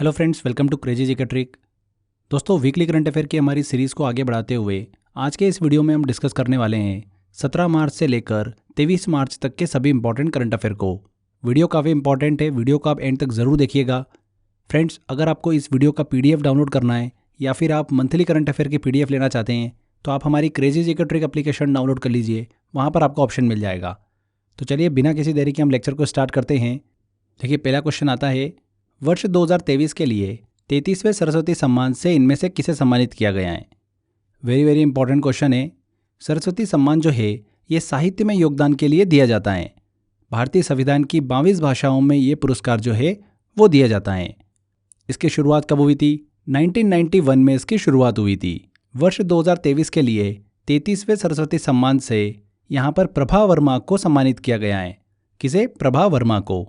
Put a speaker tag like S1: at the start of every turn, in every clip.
S1: Hello friends, welcome to crazy GK trick. दोस्तों, weekly current affair की हमारी series को आगे बढ़ाते हुए आज के इस वीडियो में हम डिस्कस करने वाले हैं 17 मार्च से लेकर 23 मार्च तक के सभी इंपॉर्टेंट करंट अफेयर को। वीडियो काफ़ी इंपॉर्टेंट है, वीडियो को आप एंड तक ज़रूर देखिएगा। फ्रेंड्स, अगर आपको इस वीडियो का PDF डाउनलोड करना है या फिर आप मंथली करंट अफेयर की PDF लेना चाहते हैं तो आप हमारी crazy GK trick application download कर लीजिए, वहाँ पर आपको ऑप्शन मिल जाएगा। तो चलिए बिना किसी देरी के हम लेक्चर को स्टार्ट करते हैं। देखिए, पहला क्वेश्चन आता है, वर्ष 2023 के लिए 33वें सरस्वती सम्मान से इनमें से किसे सम्मानित किया गया है। वेरी इंपॉर्टेंट क्वेश्चन है। सरस्वती सम्मान जो है ये साहित्य में योगदान के लिए दिया जाता है। भारतीय संविधान की 22 भाषाओं में ये पुरस्कार जो है वो दिया जाता है। इसकी शुरुआत कब हुई थी? 1991 में इसकी शुरुआत हुई थी। वर्ष 2023 के लिए 33वें सरस्वती सम्मान से यहाँ पर प्रभा वर्मा को सम्मानित किया गया है। किसे? प्रभा वर्मा को।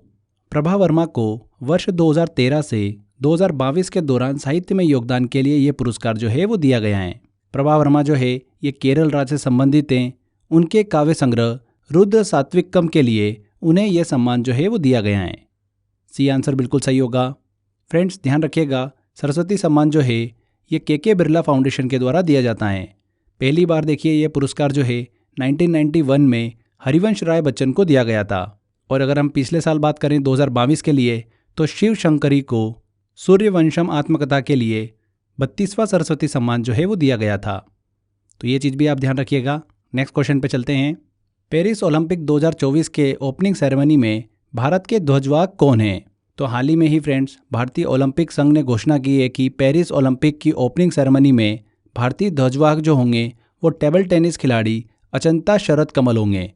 S1: प्रभा वर्मा को वर्ष 2013 से 2022 के दौरान साहित्य में योगदान के लिए ये पुरस्कार जो है वो दिया गया है। प्रभा वर्मा जो है ये केरल राज्य से संबंधित हैं। उनके काव्य संग्रह रुद्र सात्विकम के लिए उन्हें यह सम्मान जो है वो दिया गया है। सी आंसर बिल्कुल सही होगा। फ्रेंड्स, ध्यान रखिएगा, सरस्वती सम्मान जो है ये के बिरला फाउंडेशन के द्वारा दिया जाता है। पहली बार देखिए ये पुरस्कार जो है 1991 में हरिवंश राय बच्चन को दिया गया था। और अगर हम पिछले साल बात करें 2022 के लिए तो शिव शंकरी को सूर्यवंशम आत्मकथा के लिए 32वां सरस्वती सम्मान जो है वो दिया गया था। तो ये चीज़ भी आप ध्यान रखिएगा। नेक्स्ट क्वेश्चन पे चलते हैं। पेरिस ओलंपिक 2024 के ओपनिंग सेरेमनी में भारत के ध्वजवाहक कौन हैं? तो हाल ही में ही फ्रेंड्स भारतीय ओलंपिक संघ ने घोषणा की है कि पेरिस ओलंपिक की ओपनिंग सेरेमनी में भारतीय ध्वजवाहक जो होंगे वो टेबल टेनिस खिलाड़ी अचंता शरद कमल होंगे।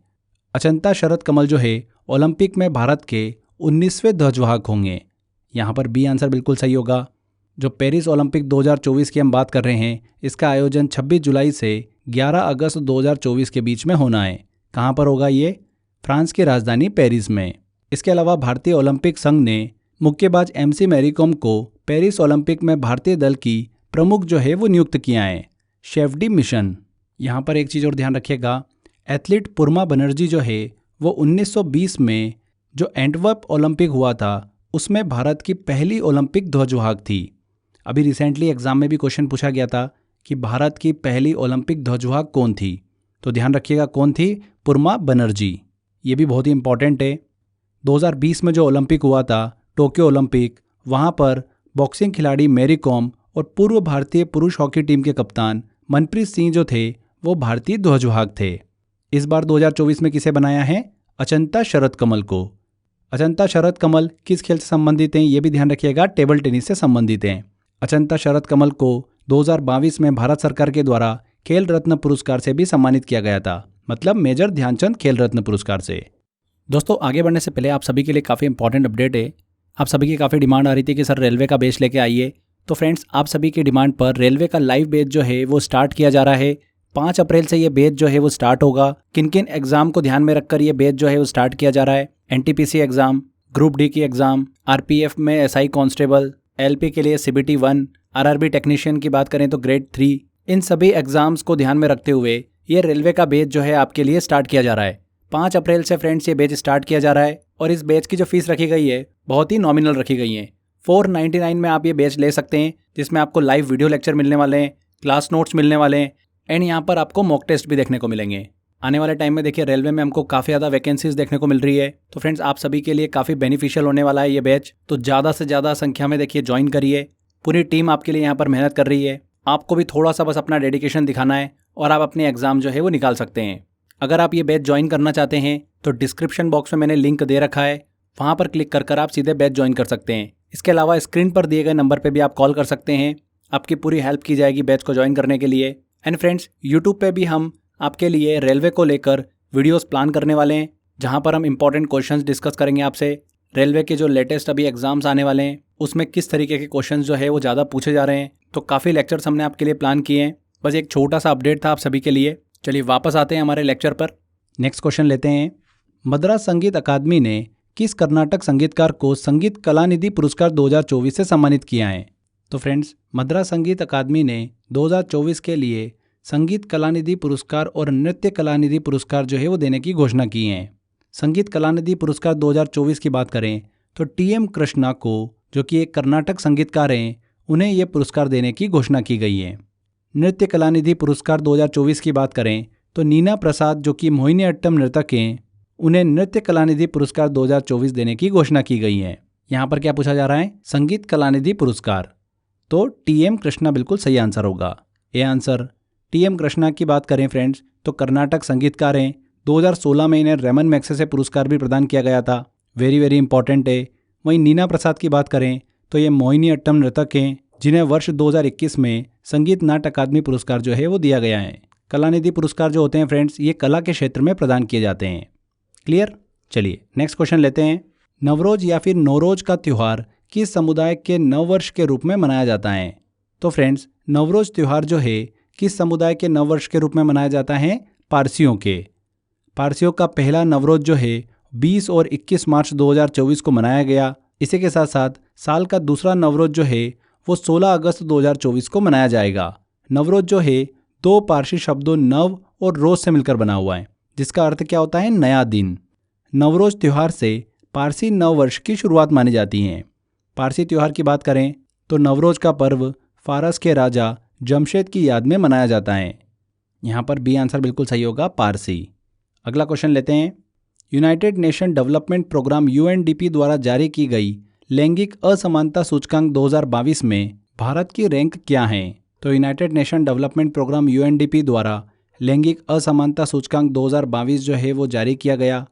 S1: अचंता शरद कमल जो है ओलंपिक में भारत के 19वें ध्वजवाहक होंगे। यहाँ पर बी आंसर बिल्कुल सही होगा। जो पेरिस ओलंपिक 2024 की हम बात कर रहे हैं इसका आयोजन 26 जुलाई से 11 अगस्त 2024 के बीच में होना है। कहाँ पर होगा ये? फ्रांस की राजधानी पेरिस में। इसके अलावा भारतीय ओलंपिक संघ ने मुक्केबाज MC मैरी कॉम को पेरिस ओलंपिक में भारतीय दल की प्रमुख जो है वो नियुक्त किया है। शेफडी मिशन। यहाँ पर एक चीज़ और ध्यान रखिएगा, एथलीट पुरमा बनर्जी जो है वो 1920 में जो एंटवर्प ओलंपिक हुआ था उसमें भारत की पहली ओलंपिक ध्वजवाहक थी। अभी रिसेंटली एग्जाम में भी क्वेश्चन पूछा गया था कि भारत की पहली ओलंपिक ध्वजवाहक कौन थी, तो ध्यान रखिएगा कौन थी? पुरमा बनर्जी। ये भी बहुत ही इंपॉर्टेंट है। 2020 में जो ओलंपिक हुआ था टोक्यो ओलंपिक, वहाँ पर बॉक्सिंग खिलाड़ी मैरी कॉम और पूर्व भारतीय पुरुष हॉकी टीम के कप्तान मनप्रीत सिंह जो थे वो भारतीय ध्वजवाहक थे। इस बार 2024 में किसे बनाया है? अचंता शरद कमल को। अचंता शरद कमल किस खेल से संबंधित हैं ये भी ध्यान रखिएगा, टेबल टेनिस से संबंधित हैं। अचंता शरद कमल को 2022 में भारत सरकार के द्वारा खेल रत्न पुरस्कार से भी सम्मानित किया गया था, मतलब मेजर ध्यानचंद खेल रत्न पुरस्कार से। दोस्तों, आगे बढ़ने से पहले आप सभी के लिए काफ़ी इंपॉर्टेंट अपडेट है। आप सभी की काफ़ी डिमांड आ रही थी कि सर रेलवे का बैच लेके आइए। तो फ्रेंड्स, आप सभी की डिमांड पर रेलवे का लाइव बैच जो है वो स्टार्ट किया जा रहा है। 5 अप्रैल से ये बैच जो है वो स्टार्ट होगा। किन किन एग्जाम को ध्यान में रखकर ये बैच जो है वो स्टार्ट किया जा रहा है? NTPC एग्जाम, ग्रुप D की एग्जाम, RPF में SI कांस्टेबल, LP के लिए CBT 1, RRB टेक्नीशियन की बात करें तो ग्रेड 3, इन सभी एग्जाम्स को ध्यान में रखते हुए ये रेलवे का बैच जो है आपके लिए स्टार्ट किया जा रहा है। 5 अप्रैल से फ्रेंड्स ये बैच स्टार्ट किया जा रहा है और इस बैच की जो फीस रखी गई है बहुत ही नॉमिनल रखी गई है। 499 में आप ये बैच ले सकते हैं, जिसमें आपको लाइव वीडियो लेक्चर मिलने वाले हैं, क्लास नोट्स मिलने वाले हैं एंड यहाँ पर आपको मॉक टेस्ट भी देखने को मिलेंगे। आने वाले टाइम में देखिए रेलवे में हमको काफ़ी ज़्यादा वैकेंसीज देखने को मिल रही है। तो फ्रेंड्स, आप सभी के लिए काफ़ी बेनिफिशियल होने वाला है ये बैच। तो ज़्यादा से ज़्यादा संख्या में देखिए ज्वाइन करिए। पूरी टीम आपके लिए यहाँ पर मेहनत कर रही है। आपको भी थोड़ा सा बस अपना डेडिकेशन दिखाना है और आप अपने एग्जाम जो है वो निकाल सकते हैं। अगर आप ये बैच ज्वाइन करना चाहते हैं तो डिस्क्रिप्शन बॉक्स में मैंने लिंक दे रखा है, वहाँ पर क्लिक कर आप सीधे बैच ज्वाइन कर सकते हैं। इसके अलावा स्क्रीन पर दिए गए नंबर पर भी आप कॉल कर सकते हैं। आपकी पूरी हेल्प की जाएगी बैच को ज्वाइन करने के लिए। एंड फ्रेंड्स, यूट्यूब पे भी हम आपके लिए रेलवे को लेकर वीडियोस प्लान करने वाले हैं, जहां पर हम इंपॉर्टेंट क्वेश्चंस डिस्कस करेंगे आपसे। रेलवे के जो लेटेस्ट अभी एग्जाम्स आने वाले हैं उसमें किस तरीके के क्वेश्चंस जो है वो ज़्यादा पूछे जा रहे हैं। तो काफ़ी लेक्चर्स हमने आपके लिए प्लान किए हैं। बस एक छोटा सा अपडेट था आप सभी के लिए। चलिए वापस आते हैं हमारे लेक्चर पर। नेक्स्ट क्वेश्चन लेते हैं। मद्रास संगीत अकादमी ने किस कर्नाटक संगीतकार को संगीत कलानिधि पुरस्कार 2024 से सम्मानित किया है? तो फ्रेंड्स, मद्रास संगीत अकादमी ने 2024 के लिए संगीत कलानिधि पुरस्कार और नृत्य कलानिधि पुरस्कार जो है वो देने की घोषणा की है। संगीत कलानिधि पुरस्कार 2024 की बात करें तो TM कृष्णा को जो कि एक कर्नाटक संगीतकार हैं, उन्हें ये पुरस्कार देने की घोषणा की गई है। नृत्य कलानिधि पुरस्कार 2024 की बात करें तो नीना प्रसाद, जो कि मोहिनीअट्टम नर्तक हैं, उन्हें नृत्य कलानिधि पुरस्कार 2024 देने की घोषणा की गई है। यहाँ पर क्या पूछा जा रहा है? संगीत कलानिधि पुरस्कार। तो टीएम कृष्णा बिल्कुल सही आंसर होगा। A answer. टीएम कृष्णा की बात करें फ्रेंड्स तो कर्नाटक संगीतकार हैं। 2016 में इन्हें रेमन मैग्सेसे पुरस्कार भी प्रदान किया गया था। वेरी वेरी इंपॉर्टेंट है। वहीं नीना प्रसाद की बात करें तो ये मोहिनीअट्टम नर्तक हैं, जिन्हें वर्ष 2021 में संगीत नाट्य अकादमी पुरस्कार जो है वो दिया गया है। कलानिधि पुरस्कार जो होते हैं फ्रेंड्स, ये कला के क्षेत्र में प्रदान किए जाते हैं। क्लियर? चलिए नेक्स्ट क्वेश्चन लेते हैं। नवरोज या फिर नौरोज का त्यौहार किस समुदाय के नववर्ष के रूप में मनाया जाता है? तो फ्रेंड्स, नवरोज त्यौहार जो है किस समुदाय के नववर्ष के रूप में मनाया जाता है? पारसियों के। पारसियों का पहला नवरोज जो है 20 और 21 मार्च 2024 को मनाया गया। इसी के साथ साथ साल का दूसरा नवरोज जो है वो 16 अगस्त 2024 को मनाया जाएगा। नवरोज जो है दो पारसी शब्दों नव और रोज से मिलकर बना हुआ है, जिसका अर्थ क्या होता है? नया दिन। नवरोज त्यौहार से पारसी नव वर्ष की शुरुआत मानी जाती है। पारसी त्यौहार की बात करें तो नवरोज का पर्व फारस के राजा जमशेद की याद में मनाया जाता है। यहाँ पर बी आंसर बिल्कुल सही होगा, पारसी। अगला क्वेश्चन लेते हैं। United Nation Development Programme UNDP द्वारा जारी की गई लैंगिक असमानता सूचकांक 2022 में भारत की रैंक क्या है? तो United Nation Development Programme UNDP द्वारा लैंगिक असमानता सूचकांक 2022 जो है वो जारी किया गया।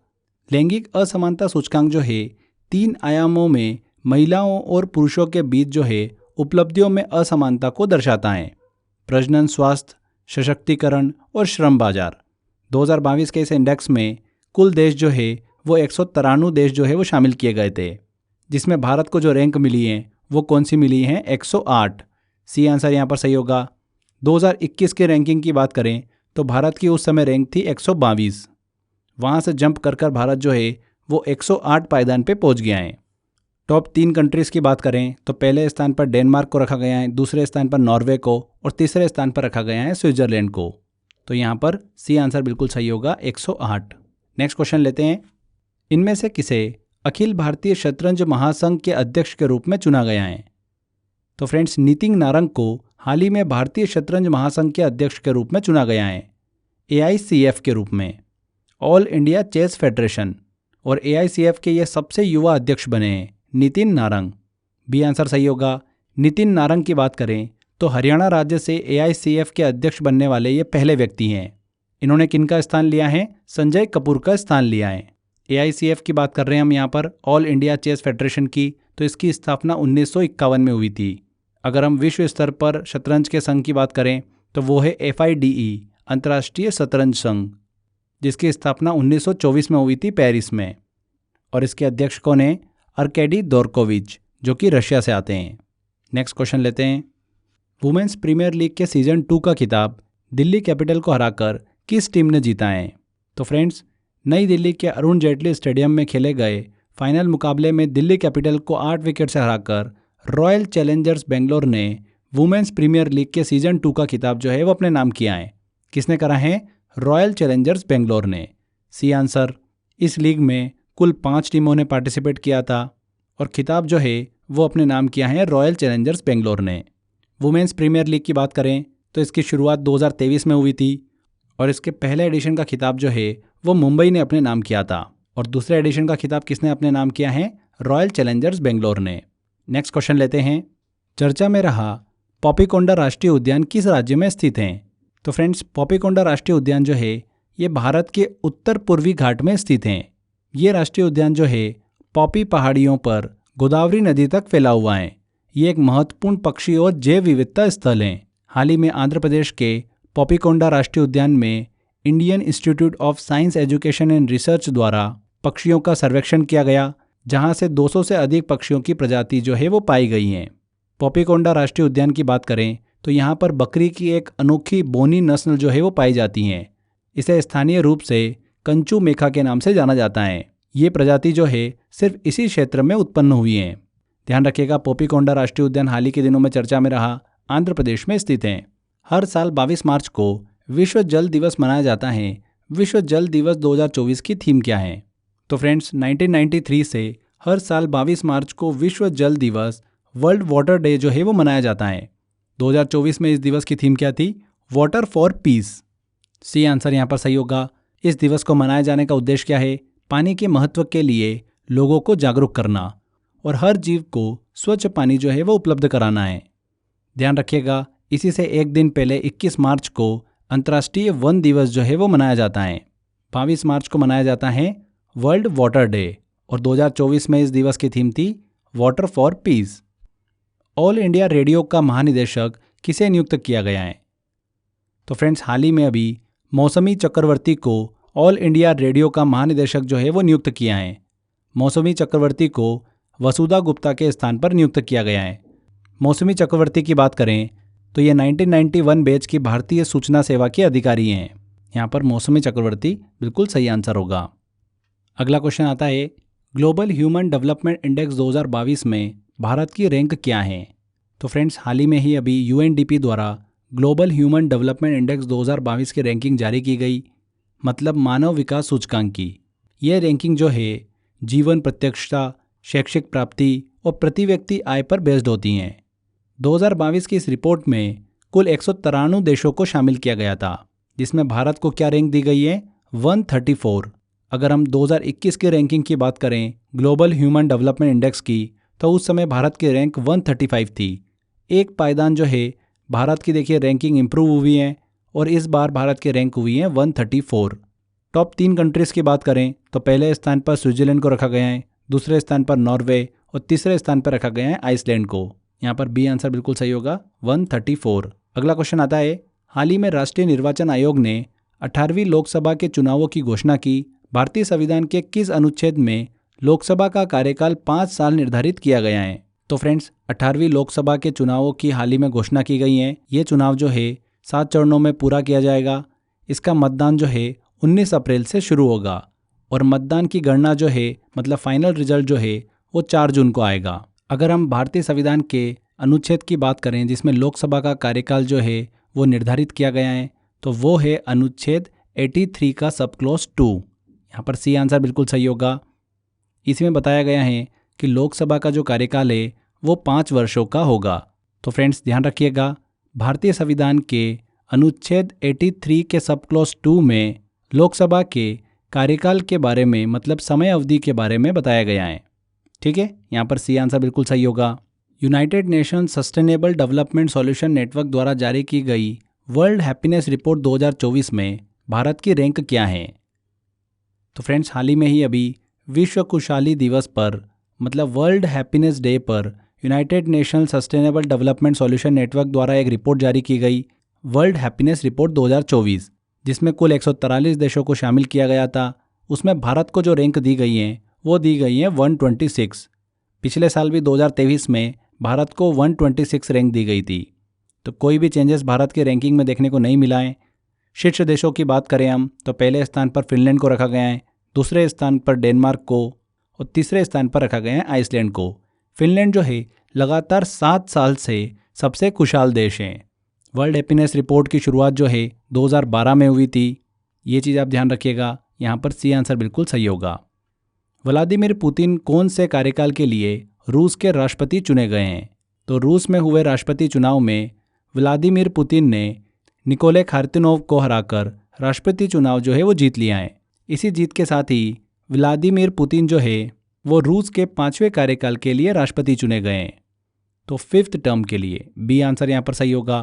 S1: लैंगिक असमानता सूचकांक जो है 3 आयामों में महिलाओं और पुरुषों के बीच जो है उपलब्धियों में असमानता को दर्शाता है। प्रजनन, स्वास्थ्य, सशक्तिकरण और श्रम बाजार। 2022 के इस इंडेक्स में कुल देश जो है वो 193 देश जो है वो शामिल किए गए थे, जिसमें भारत को जो रैंक मिली है वो कौन सी मिली है? 108। सी आंसर यहाँ पर सही होगा। 2021 के रैंकिंग की बात करें तो भारत की उस समय रैंक थी 122। वहाँ से जंप कर भारत जो है वो 108 पायदान पे पहुँच गया है। टॉप 3 कंट्रीज़ की बात करें तो पहले स्थान पर डेनमार्क को रखा गया है, दूसरे स्थान पर नॉर्वे को और तीसरे स्थान पर रखा गया है स्विट्जरलैंड को। तो यहाँ पर सी आंसर बिल्कुल सही होगा, 108। नेक्स्ट क्वेश्चन लेते हैं। इनमें से किसे अखिल भारतीय शतरंज महासंघ के अध्यक्ष के रूप में चुना गया है? तो फ्रेंड्स, नितिन नारंग को हाल ही में भारतीय शतरंज महासंघ के अध्यक्ष के रूप में चुना गया है, AICF के रूप में, ऑल इंडिया चेस फेडरेशन। और AICF के ये सबसे युवा अध्यक्ष बने हैं, नितिन नारंग। बी आंसर सही होगा। नितिन नारंग की बात करें तो हरियाणा राज्य से AICF के अध्यक्ष बनने वाले ये पहले व्यक्ति हैं। इन्होंने किनका स्थान लिया है? संजय कपूर का स्थान लिया है। AICF की बात कर रहे हैं हम यहाँ पर, ऑल इंडिया चेस फेडरेशन की। तो इसकी स्थापना 1951 में हुई थी। अगर हम विश्व स्तर पर शतरंज के संघ की बात करें तो वो है FIDE, अंतर्राष्ट्रीय शतरंज संघ, जिसकी स्थापना 1924 में हुई थी पेरिस में। और इसके अध्यक्ष कौन है? अर्केडी दोरकोविच, जो कि रशिया से आते हैं। नेक्स्ट क्वेश्चन लेते हैं। वुमेन्स प्रीमियर लीग के सीजन 2 का खिताब दिल्ली कैपिटल को हराकर किस टीम ने जीता है? तो फ्रेंड्स, नई दिल्ली के अरुण जेटली स्टेडियम में खेले गए फाइनल मुकाबले में दिल्ली कैपिटल को 8 विकेट से हराकर रॉयल चैलेंजर्स बेंगलोर ने वुमेन्स प्रीमियर लीग के सीजन 2 का खिताब जो है वो अपने नाम किया है। किसने करा है? रॉयल चैलेंजर्स बेंगलोर ने। C answer. इस लीग में कुल 5 टीमों ने पार्टिसिपेट किया था और खिताब जो है वो अपने नाम किया है रॉयल चैलेंजर्स बेंगलोर ने। वुमेन्स प्रीमियर लीग की बात करें तो इसकी शुरुआत 2023 में हुई थी और इसके पहले एडिशन का खिताब जो है वो मुंबई ने अपने नाम किया था और दूसरे एडिशन का खिताब किसने अपने नाम किया है? रॉयल चैलेंजर्स बेंगलोर ने। नेक्स्ट क्वेश्चन लेते हैं। चर्चा में रहा पॉपीकोंडा राष्ट्रीय उद्यान किस राज्य में स्थित है? तो फ्रेंड्स, पॉपीकोंडा राष्ट्रीय उद्यान जो है ये भारत के उत्तर पूर्वी घाट में स्थित हैं। ये राष्ट्रीय उद्यान जो है पॉपी पहाड़ियों पर गोदावरी नदी तक फैला हुआ है। ये एक महत्वपूर्ण पक्षी और जैव विविधता स्थल है। हाल ही में आंध्र प्रदेश के पॉपीकोंडा राष्ट्रीय उद्यान में Indian institute of science education and research द्वारा पक्षियों का सर्वेक्षण किया गया, जहां से 200 से अधिक पक्षियों की प्रजाति जो है वो पाई गई हैं। पॉपीकोंडा राष्ट्रीय उद्यान की बात करें तो यहाँ पर बकरी की एक अनोखी बोनी नस्ल जो है वो पाई जाती हैं। इसे स्थानीय रूप से कंचू मेखा के नाम से जाना जाता है। ये प्रजाति जो है सिर्फ इसी क्षेत्र में उत्पन्न हुई है। ध्यान रखिएगा, पॉपीकोंडा राष्ट्रीय उद्यान हाल ही के दिनों में चर्चा में रहा, आंध्र प्रदेश में स्थित है। हर साल 22 मार्च को विश्व जल दिवस मनाया जाता है। विश्व जल दिवस 2024 की थीम क्या है? तो फ्रेंड्स, 1993 से हर साल 22 मार्च को विश्व जल दिवस वर्ल्ड वाटर डे जो है वो मनाया जाता है। 2024 में इस दिवस की थीम क्या थी? Water for peace. C answer यहाँ पर सही होगा। इस दिवस को मनाए जाने का उद्देश्य क्या है? पानी के महत्व के लिए लोगों को जागरूक करना और हर जीव को स्वच्छ पानी जो है वो उपलब्ध कराना है। ध्यान रखिएगा, इसी से एक दिन पहले 21 मार्च को अंतर्राष्ट्रीय वन दिवस जो है वो मनाया जाता है। 22 मार्च को मनाया जाता है वर्ल्ड वाटर डे और 2024 में इस दिवस की थीम थी water for piece. All India radio का महानिदेशक किसे नियुक्त किया गया है? तो फ्रेंड्स, हाल ही में अभी मौसमी चक्रवर्ती को ऑल इंडिया रेडियो का महानिदेशक जो है वो नियुक्त किया है। मौसमी चक्रवर्ती को वसुधा गुप्ता के स्थान पर नियुक्त किया गया है। मौसमी चक्रवर्ती की बात करें तो ये 1991 बैच की भारतीय सूचना सेवा के अधिकारी हैं। यहाँ पर मौसमी चक्रवर्ती बिल्कुल सही आंसर होगा। अगला क्वेश्चन आता है, ग्लोबल ह्यूमन डेवलपमेंट इंडेक्स 2022 में भारत की रैंक क्या है? तो फ्रेंड्स, हाल ही में ही अभी यूएनडीपी द्वारा ग्लोबल ह्यूमन डेवलपमेंट इंडेक्स 2022 की रैंकिंग जारी की गई, मतलब मानव विकास सूचकांक की। यह रैंकिंग जो है जीवन प्रत्यक्षता, शैक्षिक प्राप्ति और प्रति व्यक्ति आय पर बेस्ड होती हैं। 2022 की इस रिपोर्ट में कुल 193 देशों को शामिल किया गया था, जिसमें भारत को क्या रैंक दी गई है? 134। अगर हम 2021 की रैंकिंग की बात करें ग्लोबल ह्यूमन डेवलपमेंट इंडेक्स की, तो उस समय भारत की रैंक 135 थी। एक पायदान जो है भारत की देखिए रैंकिंग इंप्रूव हुई है और इस बार भारत की रैंक हुई है 134। टॉप 3 कंट्रीज़ की बात करें तो पहले स्थान पर स्विट्जरलैंड को रखा गया है, दूसरे स्थान पर नॉर्वे और तीसरे स्थान पर रखा गया है आइसलैंड को। यहाँ पर बी आंसर बिल्कुल सही होगा, 134। अगला क्वेश्चन आता है, हाल ही में राष्ट्रीय निर्वाचन आयोग ने 18वीं लोकसभा के चुनावों की घोषणा की। भारतीय संविधान के किस अनुच्छेद में लोकसभा का कार्यकाल 5 साल निर्धारित किया गया है? तो फ्रेंड्स, 18वीं लोकसभा के चुनावों की हाल ही में घोषणा की गई है। ये चुनाव जो है 7 चरणों में पूरा किया जाएगा। इसका मतदान जो है 19 अप्रैल से शुरू होगा और मतदान की गणना जो है मतलब फाइनल रिजल्ट जो है वो 4 जून को आएगा। अगर हम भारतीय संविधान के अनुच्छेद की बात करें जिसमें लोकसभा का कार्यकाल जो है वो निर्धारित किया गया है, तो वो है अनुच्छेद 83 का सब क्लॉज 2। यहाँ पर सी आंसर बिल्कुल सही होगा। इसमें बताया गया है कि लोकसभा का जो कार्यकाल है वो 5 वर्षों का होगा। तो फ्रेंड्स, ध्यान रखिएगा, भारतीय संविधान के अनुच्छेद 83 के सब क्लॉज 2 में लोकसभा के कार्यकाल के बारे में मतलब समय अवधि के बारे में बताया गया है। ठीक है, यहाँ पर सी आंसर बिल्कुल सही होगा। United nation sustainable development solution network द्वारा जारी की गई वर्ल्ड हैप्पीनेस रिपोर्ट 2024 में भारत की रैंक क्या है? तो फ्रेंड्स, हाल ही में ही अभी विश्व खुशहाली दिवस पर मतलब वर्ल्ड हैप्पीनेस डे पर United nation sustainable development solution network द्वारा एक रिपोर्ट जारी की गई, वर्ल्ड हैप्पीनेस रिपोर्ट 2024, जिसमें कुल 143 देशों को शामिल किया गया था। उसमें भारत को जो रैंक दी गई है वो दी गई है 126। पिछले साल भी 2023 में भारत को 126 रैंक दी गई थी, तो कोई भी चेंजेस भारत की रैंकिंग में देखने को नहीं मिला है। शीर्ष देशों की बात करें हम तो पहले स्थान पर फिनलैंड को रखा गया है, दूसरे स्थान पर डेनमार्क को और तीसरे स्थान पर रखा गया है आइसलैंड को। फिनलैंड जो है लगातार 7 साल से सबसे खुशहाल देश है। वर्ल्ड हैप्पीनेस रिपोर्ट की शुरुआत जो है 2012 में हुई थी। ये चीज़ आप ध्यान रखिएगा, यहाँ पर सी आंसर बिल्कुल सही होगा। व्लादिमीर पुतिन कौन से कार्यकाल के लिए रूस के राष्ट्रपति चुने गए हैं? तो रूस में हुए राष्ट्रपति चुनाव में व्लादिमीर पुतिन ने निकोले खार्तिनोव को हराकर राष्ट्रपति चुनाव जो है वो जीत लिया है। इसी जीत के साथ ही व्लादिमीर पुतिन जो है वो रूस के 5वें कार्यकाल के लिए राष्ट्रपति चुने गए हैं, तो 5th टर्म के लिए। बी आंसर यहाँ पर सही होगा।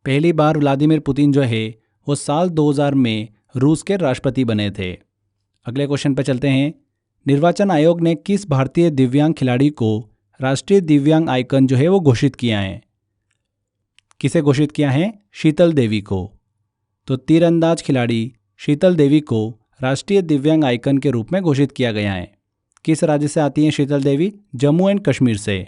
S1: पहली बार व्लादिमीर पुतिन जो है वो साल 2000 में रूस के राष्ट्रपति बने थे। अगले क्वेश्चन पर चलते हैं। निर्वाचन आयोग ने किस भारतीय दिव्यांग खिलाड़ी को राष्ट्रीय दिव्यांग आइकन जो है वो घोषित किया है? किसे घोषित किया है? शीतल देवी को। तो तीरंदाज खिलाड़ी शीतल देवी को राष्ट्रीय दिव्यांग आइकन के रूप में घोषित किया गया है। किस राज्य से आती हैं शीतल देवी? जम्मू एंड कश्मीर से।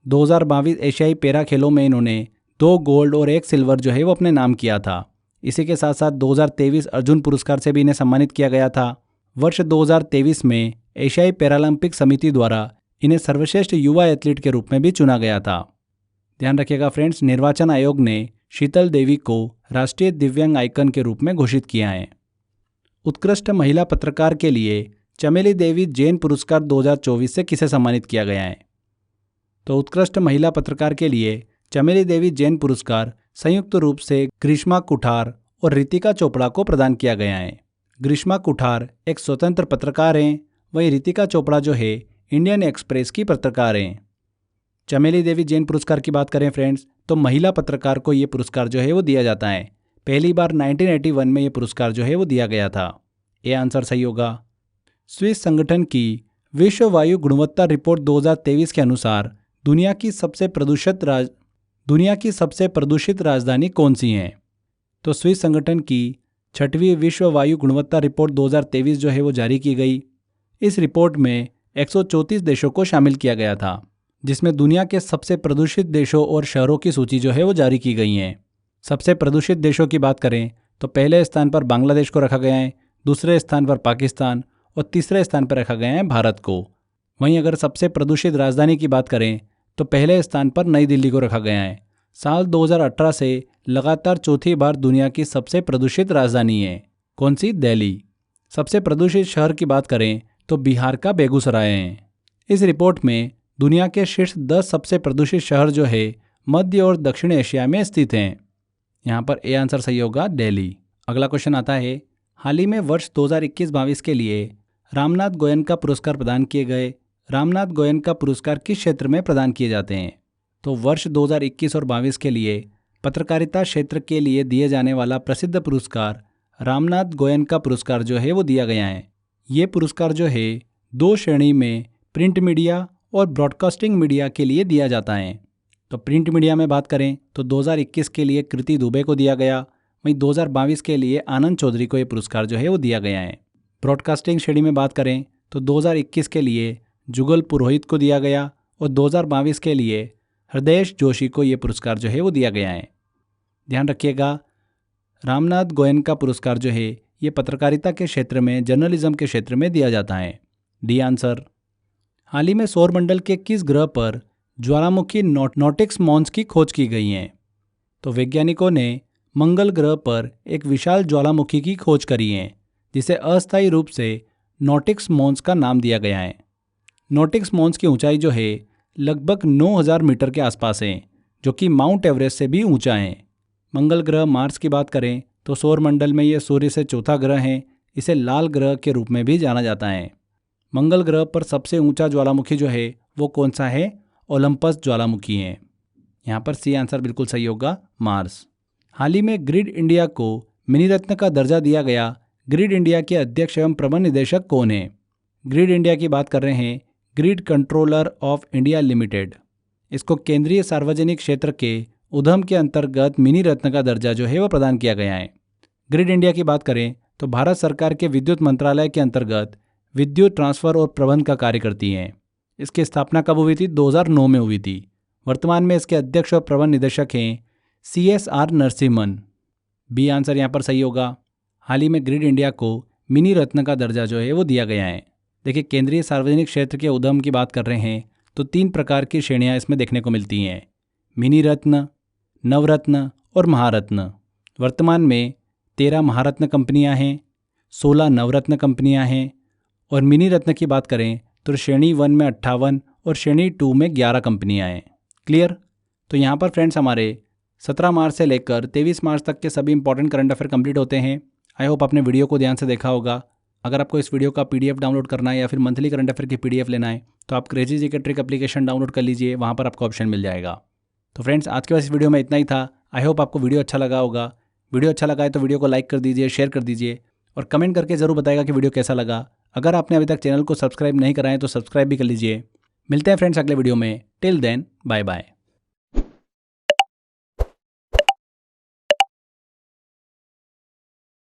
S1: 2022 एशियाई पैरा खेलों में इन्होंने 2 गोल्ड और 1 सिल्वर जो है वो अपने नाम किया था। इसी के साथ साथ 2023 अर्जुन पुरस्कार से भी इन्हें सम्मानित किया गया था। वर्ष 2023 में एशियाई पैरालंपिक समिति द्वारा इन्हें सर्वश्रेष्ठ युवा एथलीट के रूप में भी चुना गया था। ध्यान रखिएगा फ्रेंड्स, निर्वाचन आयोग ने शीतल देवी को राष्ट्रीय दिव्यांग आइकन के रूप में घोषित किया है। उत्कृष्ट महिला पत्रकार के लिए चमेली देवी जैन पुरस्कार 2024 से किसे सम्मानित किया गया है? तो उत्कृष्ट महिला पत्रकार के लिए चमेली देवी जैन पुरस्कार संयुक्त रूप से ग्रीष्मा कुठार और रितिका चोपड़ा को प्रदान किया गया है। ग्रीष्मा कुठार एक स्वतंत्र पत्रकार हैं, वहीं रितिका चोपड़ा जो है इंडियन एक्सप्रेस की पत्रकार हैं। चमेली देवी जैन पुरस्कार की बात करें फ्रेंड्स, तो महिला पत्रकार को ये पुरस्कार जो है वो दिया जाता है। पहली बार 1981 में ये पुरस्कार जो है वो दिया गया था। ये आंसर सही होगा। स्विस संगठन की विश्व वायु गुणवत्ता रिपोर्ट 2023 के अनुसार दुनिया की सबसे प्रदूषित राजधानी कौन सी है? तो स्विस संगठन की 6वीं विश्व वायु गुणवत्ता रिपोर्ट 2023 जो है वो जारी की गई। इस रिपोर्ट में 134 देशों को शामिल किया गया था, जिसमें दुनिया के सबसे प्रदूषित देशों और शहरों की सूची जो है वो जारी की गई है। सबसे प्रदूषित देशों की बात करें तो पहले स्थान पर बांग्लादेश को रखा गया है, दूसरे स्थान पर पाकिस्तान और तीसरे स्थान पर रखा गया है भारत को। वहीं अगर सबसे प्रदूषित राजधानी की बात करें तो पहले स्थान पर नई दिल्ली को रखा गया है। साल 2018 से लगातार चौथी बार दुनिया की सबसे प्रदूषित राजधानी है। कौन सी? दिल्ली। सबसे प्रदूषित शहर की बात करें तो बिहार का बेगूसराय है। इस रिपोर्ट में दुनिया के शीर्ष 10 सबसे प्रदूषित शहर जो है मध्य और दक्षिण एशिया में स्थित हैं। यहाँ पर ए आंसर सही होगा, दिल्ली। अगला क्वेश्चन आता है, हाल ही में वर्ष 2021-22 के लिए रामनाथ गोयनका पुरस्कार प्रदान किए गए। रामनाथ गोयनका पुरस्कार किस क्षेत्र में प्रदान किए जाते हैं? तो वर्ष 2021 और 22 के लिए पत्रकारिता क्षेत्र के लिए दिए जाने वाला प्रसिद्ध पुरस्कार रामनाथ गोयनका पुरस्कार जो है वो दिया गया है। ये पुरस्कार जो है 2 श्रेणी में प्रिंट मीडिया और ब्रॉडकास्टिंग मीडिया के लिए दिया जाता है। तो प्रिंट मीडिया में बात करें तो 2021 के लिए कृति दुबे को दिया गया, वहीं 2022 के लिए आनंद चौधरी को ये पुरस्कार जो है वो दिया गया है। ब्रॉडकास्टिंग श्रेणी में बात करें तो 2021 के लिए जुगल पुरोहित को दिया गया और 2022 के लिए हृदय जोशी को ये पुरस्कार जो है वो दिया गया है। ध्यान रखिएगा, रामनाथ गोयनका पुरस्कार जो है ये पत्रकारिता के क्षेत्र में, जर्नलिज्म के क्षेत्र में दिया जाता है। D answer. हाल ही में सौरमंडल के किस ग्रह पर ज्वालामुखी नोटिक्स मॉन्स की खोज की गई है? तो वैज्ञानिकों ने मंगल ग्रह पर एक विशाल ज्वालामुखी की खोज करी है, जिसे अस्थायी रूप से नोटिक्स मॉन्स का नाम दिया गया है। नोटिक्स मॉन्स की ऊंचाई जो है लगभग 9000 मीटर के आसपास है, जो कि माउंट एवरेस्ट से भी ऊंचा है। मंगल ग्रह मार्स की बात करें तो सौरमंडल में यह सूर्य से चौथा ग्रह है। इसे लाल ग्रह के रूप में भी जाना जाता है। मंगल ग्रह पर सबसे ऊंचा ज्वालामुखी जो है वो कौन सा है? ओलंपस ज्वालामुखी है। यहाँ पर सी आंसर बिल्कुल सही होगा, मार्स। हाल ही में ग्रिड इंडिया को मिनी रत्न का दर्जा दिया गया। ग्रिड इंडिया के अध्यक्ष एवं प्रबंध निदेशक कौन है? ग्रिड इंडिया की बात कर रहे हैं grid controller of India limited. इसको केंद्रीय सार्वजनिक क्षेत्र के उद्यम के अंतर्गत मिनी रत्न का दर्जा जो है वो प्रदान किया गया है। ग्रिड इंडिया की बात करें तो भारत सरकार के विद्युत मंत्रालय के अंतर्गत विद्युत ट्रांसफर और प्रबंध का कार्य करती हैं। इसकी स्थापना कब हुई थी? 2009 में हुई थी। वर्तमान में इसके अध्यक्ष और प्रबंध निदेशक हैं CSR नरसिम्हन। बी आंसर यहाँ पर सही होगा। हाल ही में ग्रिड इंडिया को मिनी रत्न का दर्जा जो है वो दिया गया है। देखिए, केंद्रीय सार्वजनिक क्षेत्र के उद्यम की बात कर रहे हैं तो 3 प्रकार की श्रेणियाँ इसमें देखने को मिलती हैं, मिनी रत्न, नवरत्न और महारत्न। वर्तमान में 13 महारत्न कंपनियां हैं, 16 नवरत्न कंपनियां हैं और मिनी रत्न की बात करें तो श्रेणी 1 में 58 और श्रेणी 2 में 11 कंपनियां हैं। क्लियर? तो यहाँ पर फ्रेंड्स हमारे 17 मार्च से लेकर 23 मार्च तक के सभी इंपॉर्टेंट करंट अफेयर कंप्लीट होते हैं। आई होप आपने वीडियो को ध्यान से देखा होगा। अगर आपको इस वीडियो का PDF डाउनलोड करना है या फिर मंथली करंट अफेयर की PDF लेना है तो आप crazy GK trick application download कर लीजिए, वहाँ पर आपको ऑप्शन मिल जाएगा। तो फ्रेंड्स आज के बाद इस वीडियो में इतना ही था। आई होप आपको वीडियो अच्छा लगा होगा। वीडियो अच्छा लगा है तो वीडियो को लाइक कर दीजिए, शेयर कर दीजिए और कमेंट करके ज़रूर बताएगा कि वीडियो कैसा लगा। अगर आपने अभी तक चैनल को सब्सक्राइब नहीं करा है तो सब्सक्राइब भी कर लीजिए। मिलते हैं फ्रेंड्स अगले वीडियो में। Till then bye bye.